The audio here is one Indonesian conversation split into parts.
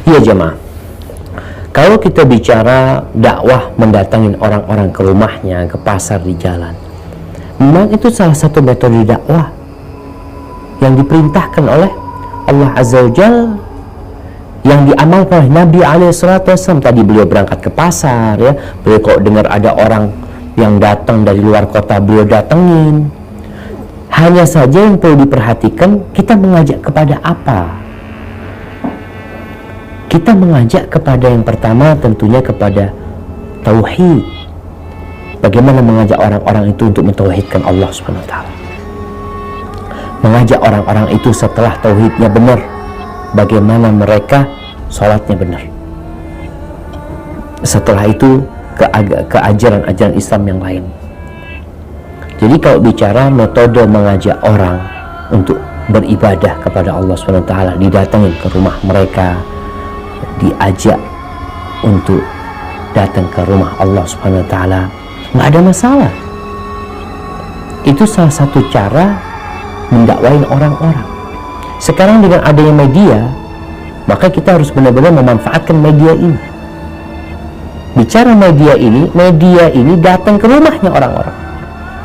Iya jemaah, kalau kita bicara dakwah mendatangin orang-orang ke rumahnya, ke pasar, di jalan, memang itu salah satu metode dakwah yang diperintahkan oleh Allah Azza wa Jalla, yang diamalkan oleh Nabi SAW. Tadi beliau berangkat ke pasar, ya, beliau kok dengar ada orang yang datang dari luar kota, beliau datengin. Hanya saja yang perlu diperhatikan, kita mengajak kepada apa? Kita mengajak kepada yang pertama tentunya kepada tauhid. Bagaimana mengajak orang-orang itu untuk mentauhidkan Allah Subhanahu wa taala. Mengajak orang-orang itu setelah tauhidnya benar, bagaimana mereka sholatnya benar. Setelah itu ke ajaran-ajaran Islam yang lain. Jadi kalau bicara metode mengajak orang untuk beribadah kepada Allah Subhanahu wa taala, didatangin ke rumah mereka, diajak untuk datang ke rumah Allah Subhanahu wa taala, nggak ada masalah. Itu salah satu cara mendakwain orang-orang. Sekarang dengan adanya media, maka kita harus benar-benar memanfaatkan media ini. Bicara media ini datang ke rumahnya orang-orang.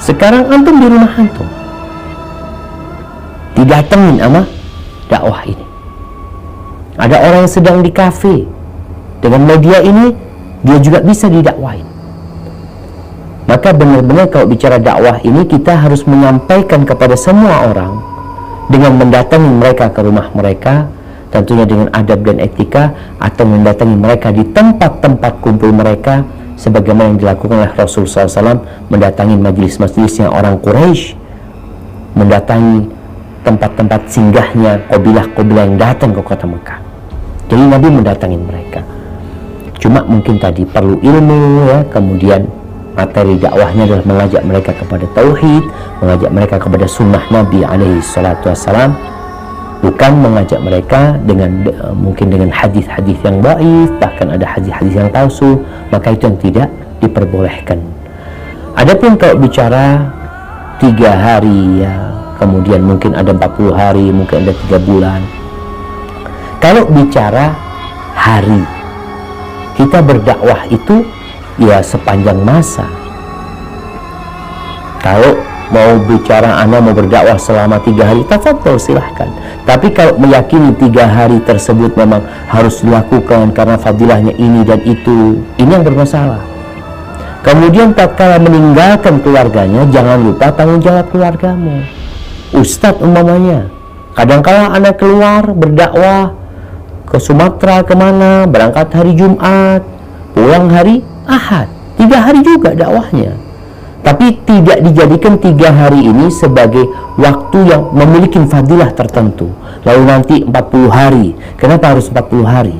Sekarang antum di rumah antum, didatengin sama dakwah ini. Ada orang yang sedang di kafe, dengan media ini dia juga bisa didakwain. Maka benar-benar kalau bicara dakwah ini, kita harus menyampaikan kepada semua orang dengan mendatangi mereka ke rumah mereka, tentunya dengan adab dan etika, atau mendatangi mereka di tempat-tempat kumpul mereka, sebagaimana yang dilakukan oleh Rasul SAW, mendatangi majelis-majelisnya orang Quraisy, mendatangi tempat-tempat singgahnya kabilah-kabilah yang datang ke kota Mekah. Jadi Nabi mendatangi mereka. Cuma mungkin tadi perlu ilmu, ya. Kemudian materi dakwahnya adalah mengajak mereka kepada tauhid, mengajak mereka kepada sunnah Nabi SAW, bukan mengajak mereka dengan mungkin dengan hadis-hadis yang dhaif, bahkan ada hadis-hadis yang palsu. Maka itu yang tidak diperbolehkan. Adapun kalau bicara 3 hari, ya, kemudian mungkin ada 40 hari, mungkin ada 3 bulan. Kalau bicara hari, kita berdakwah itu ya sepanjang masa. Kalau mau bicara Anda mau berdakwah selama 3 hari, tafadhol, silahkan. Tapi kalau meyakini 3 hari tersebut memang harus dilakukan karena fadilahnya ini dan itu, ini yang bermasalah. Kemudian tatkala meninggalkan keluarganya, jangan lupa tanggung jawab keluargamu. Ustadz umpamanya, kadang-kala Anda keluar berdakwah ke Sumatera, kemana, berangkat hari Jumat, pulang hari Ahad, 3 hari juga dakwahnya. Tapi tidak dijadikan 3 hari ini sebagai waktu yang memiliki fadilah tertentu. Lalu nanti 40 hari. Kenapa harus 40 hari?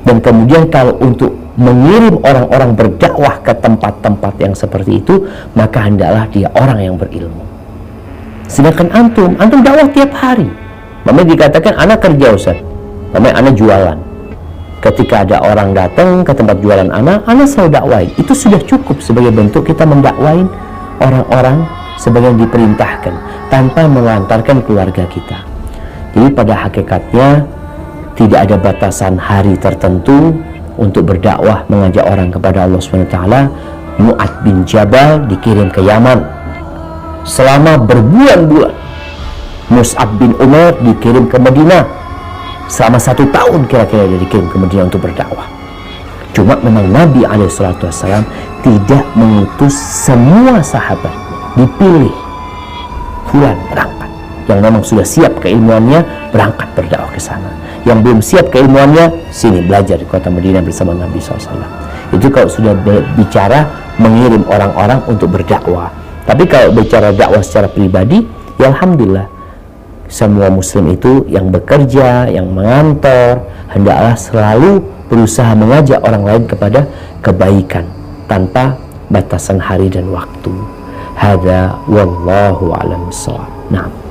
Dan kemudian kalau untuk mengirim orang-orang berdakwah ke tempat-tempat yang seperti itu, maka hendaklah dia orang yang berilmu. Sedangkan antum dakwah tiap hari. Namanya dikatakan anak kerja, Ustaz. Namanya anak jualan. Ketika ada orang datang ke tempat jualan anak selalu dakwain. Itu sudah cukup sebagai bentuk kita mendakwain orang-orang sebagai yang diperintahkan, tanpa melantarkan keluarga kita. Jadi pada hakikatnya tidak ada batasan hari tertentu untuk berdakwah mengajak orang kepada Allah SWT. Mu'adz bin Jabal dikirim ke Yaman selama berbulan-bulan. Mus'ab bin Umar dikirim ke Madinah selama 1 tahun kira-kira, dia dikirim ke Madinah untuk berdakwah. Cuma memang Nabi SAW tidak mengutus semua sahabat, dipilih fulan berangkat, yang memang sudah siap keilmuannya berangkat berdakwah ke sana. Yang belum siap keilmuannya, sini belajar di kota Madinah bersama Nabi SAW. Itu kalau sudah bicara mengirim orang-orang untuk berdakwah. Tapi kalau bicara dakwah secara pribadi, ya alhamdulillah, semua muslim itu yang bekerja, yang mengantor, hendaklah selalu berusaha mengajak orang lain kepada kebaikan tanpa batasan hari dan waktu. Hadza wallahu a'lam bissawab. Nah.